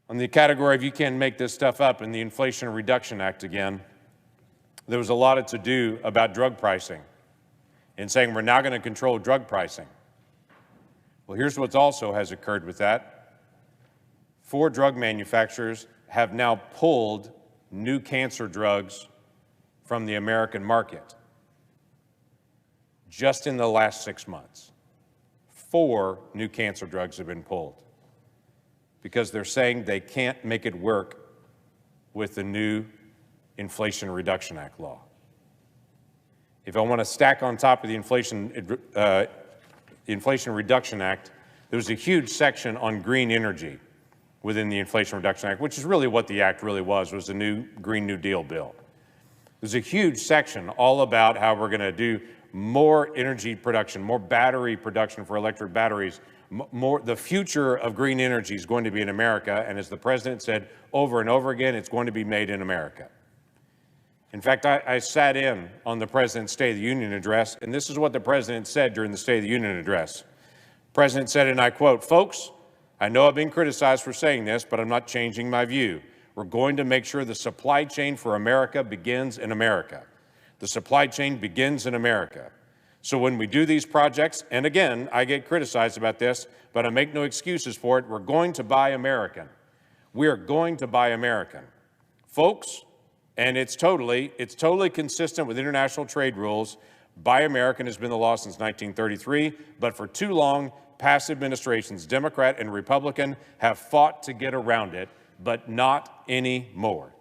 On the category of you can't make this stuff up, in the Inflation Reduction Act again, there was a lot to do about drug pricing and saying we're now going to control drug pricing. Well, here's what also has occurred with that. 4 drug manufacturers have now pulled new cancer drugs from the American market just in the last 6 months. 4 new cancer drugs have been pulled because they're saying they can't make it work with the new Inflation Reduction Act law. If I want to stack on top of the Inflation Reduction Act, there was a huge section on green energy within the Inflation Reduction Act, which is really what the act really was the new Green New Deal bill. There's a huge section all about how we're going to do more energy production, more battery production for electric batteries. The future of green energy is going to be in America, and as the president said over and over again, it's going to be made in America. In fact, I sat in on the president's State of the Union address, and this is what the president said during the State of the Union address. The president said, and I quote, "Folks, I know I've been criticized for saying this, but I'm not changing my view. We're going to make sure the supply chain for America begins in America. The supply chain begins in America. So when we do these projects, and again, I get criticized about this, but I make no excuses for it, we're going to buy American. We are going to buy American. Folks, and it's totally consistent with international trade rules. Buy American has been the law since 1933, but for too long, past administrations, Democrat and Republican, have fought to get around it, but not anymore."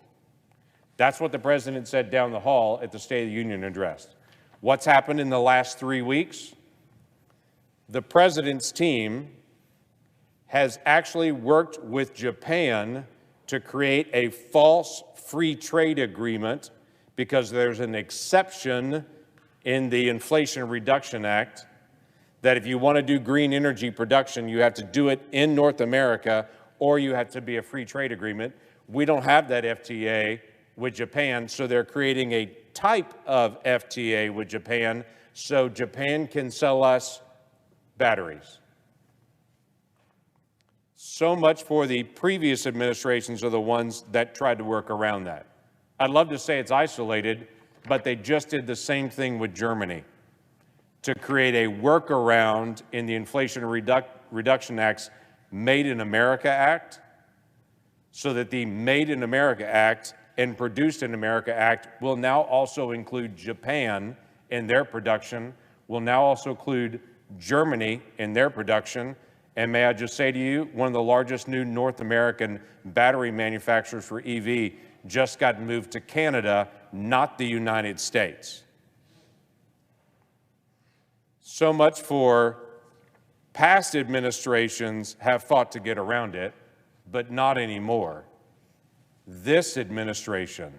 That's what the president said down the hall at the State of the Union address. What's happened in the last 3 weeks? The president's team has actually worked with Japan to create a false free trade agreement because there's an exception in the Inflation Reduction Act that if you want to do green energy production, you have to do it in North America or you have to be a free trade agreement. We don't have that FTA with Japan, so they're creating a type of FTA with Japan so Japan can sell us batteries. So much for the previous administrations are the ones that tried to work around that. I'd love to say it's isolated, but they just did the same thing with Germany to create a workaround in the Inflation Reduction Act's Made in America Act, so that the Made in America Act and Produced in America Act will now also include Japan in their production, will now also include Germany in their production. And may I just say to you, one of the largest new North American battery manufacturers for EV just got moved to Canada, not the United States. So much for past administrations have fought to get around it, but not anymore. This administration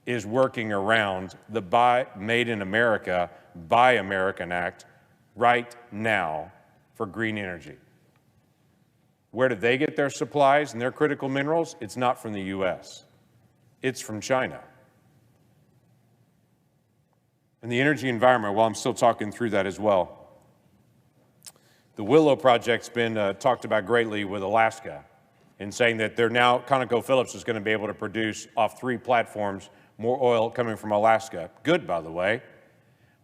is working around the Made in America, Buy American Act right now for green energy. Where do they get their supplies and their critical minerals? It's not from the U.S. It's from China. And the energy environment, well, I'm still talking through that as well. The Willow Project's been talked about greatly with Alaska in saying that they're now, ConocoPhillips is going to be able to produce off 3 platforms more oil coming from Alaska. Good, by the way.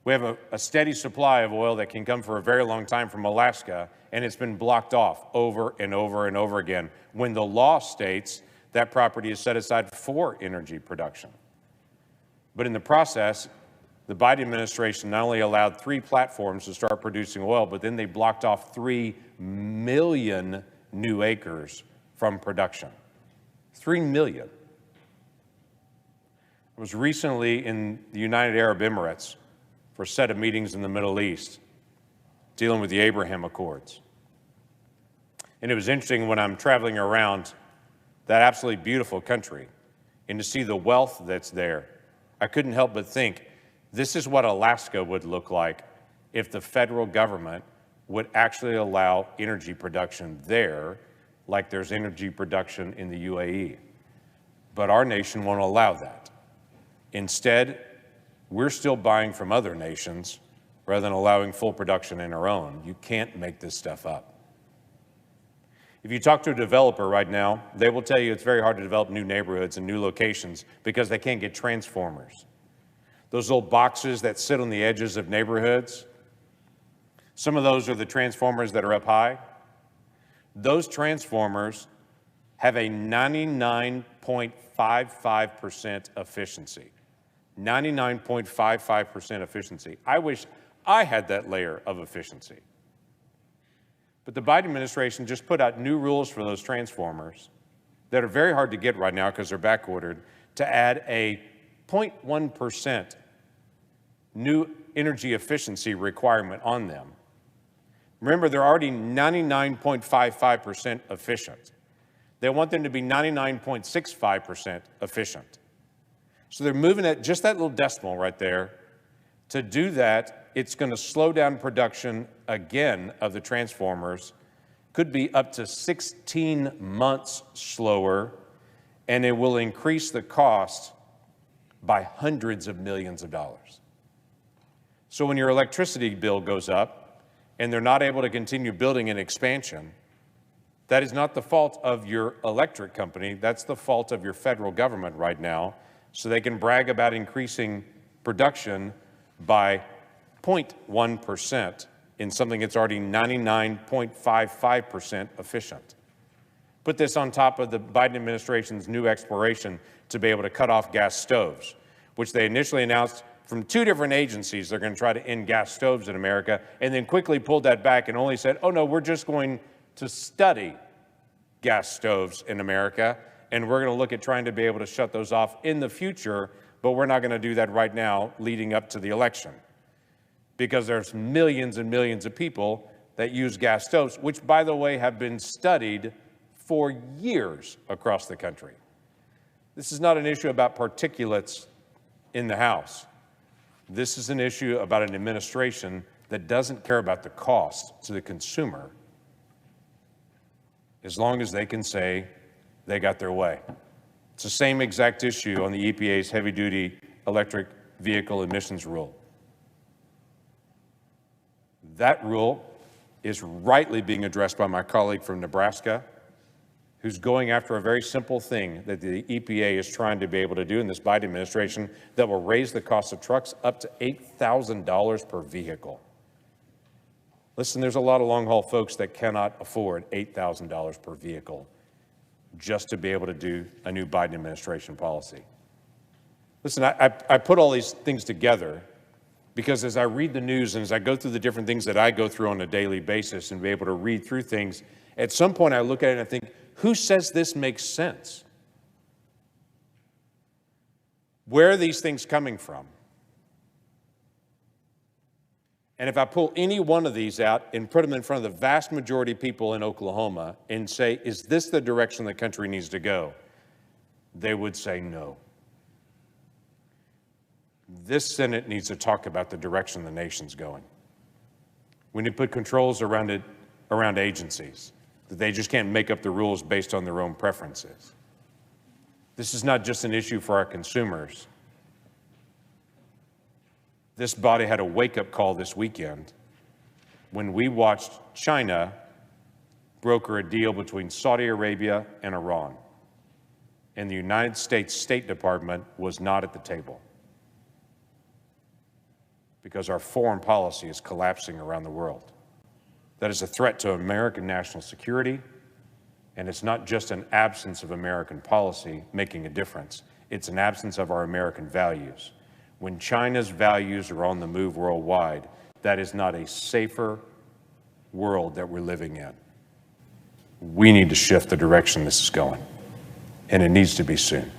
We have a steady supply of oil that can come for a very long time from Alaska, and it's been blocked off over and over and over again when the law states that property is set aside for energy production. But in the process, the Biden administration not only allowed 3 platforms to start producing oil, but then they blocked off 3 million new acres from production. 3 million. I was recently in the United Arab Emirates for a set of meetings in the Middle East, dealing with the Abraham Accords. And it was interesting when I'm traveling around that absolutely beautiful country and to see the wealth that's there. I couldn't help but think, this is what Alaska would look like if the federal government would actually allow energy production there, like there's energy production in the UAE. But our nation won't allow that. Instead, we're still buying from other nations rather than allowing full production in our own. You can't make this stuff up. If you talk to a developer right now, they will tell you it's very hard to develop new neighborhoods and new locations because they can't get transformers. Those little boxes that sit on the edges of neighborhoods, some of those are the transformers that are up high. Those transformers have a 99.55% efficiency. 99.55% efficiency. I wish I had that layer of efficiency. But the Biden administration just put out new rules for those transformers that are very hard to get right now because they're back-ordered, to add a 0.1% new energy efficiency requirement on them. Remember, they're already 99.55% efficient. They want them to be 99.65% efficient. So they're moving at just that little decimal right there. To do that, it's going to slow down production again of the transformers, could be up to 16 months slower, and it will increase the cost by hundreds of millions of dollars. So when your electricity bill goes up and they're not able to continue building an expansion, that is not the fault of your electric company, that's the fault of your federal government right now, so they can brag about increasing production by 0.1% in something that's already 99.55% efficient. Put this on top of the Biden administration's new exploration to be able to cut off gas stoves, which they initially announced from 2 different agencies they're going to try to end gas stoves in America, and then quickly pulled that back and only said, oh no, we're just going to study gas stoves in America, and we're going to look at trying to be able to shut those off in the future, but we're not going to do that right now leading up to the election, because there's millions and millions of people that use gas stoves, which, by the way, have been studied for years across the country. This is not an issue about particulates in the House. This is an issue about an administration that doesn't care about the cost to the consumer, as long as they can say they got their way. It's the same exact issue on the EPA's heavy-duty electric vehicle emissions rule. That rule is rightly being addressed by my colleague from Nebraska, who's going after a very simple thing that the EPA is trying to be able to do in this Biden administration that will raise the cost of trucks up to $8,000 per vehicle. Listen, there's a lot of long-haul folks that cannot afford $8,000 per vehicle just to be able to do a new Biden administration policy. Listen, I put all these things together because as I read the news and as I go through the different things that I go through on a daily basis and be able to read through things, at some point I look at it and I think, who says this makes sense? Where are these things coming from? And if I pull any one of these out and put them in front of the vast majority of people in Oklahoma and say, is this the direction the country needs to go? They would say no. This Senate needs to talk about the direction the nation's going. We need to put controls around it, around agencies, that they just can't make up the rules based on their own preferences. This is not just an issue for our consumers. This body had a wake-up call this weekend when we watched China broker a deal between Saudi Arabia and Iran, and the United States State Department was not at the table because our foreign policy is collapsing around the world. That is a threat to American national security, and it's not just an absence of American policy making a difference. It's an absence of our American values. When China's values are on the move worldwide, that is not a safer world that we're living in. We need to shift the direction this is going, and it needs to be soon.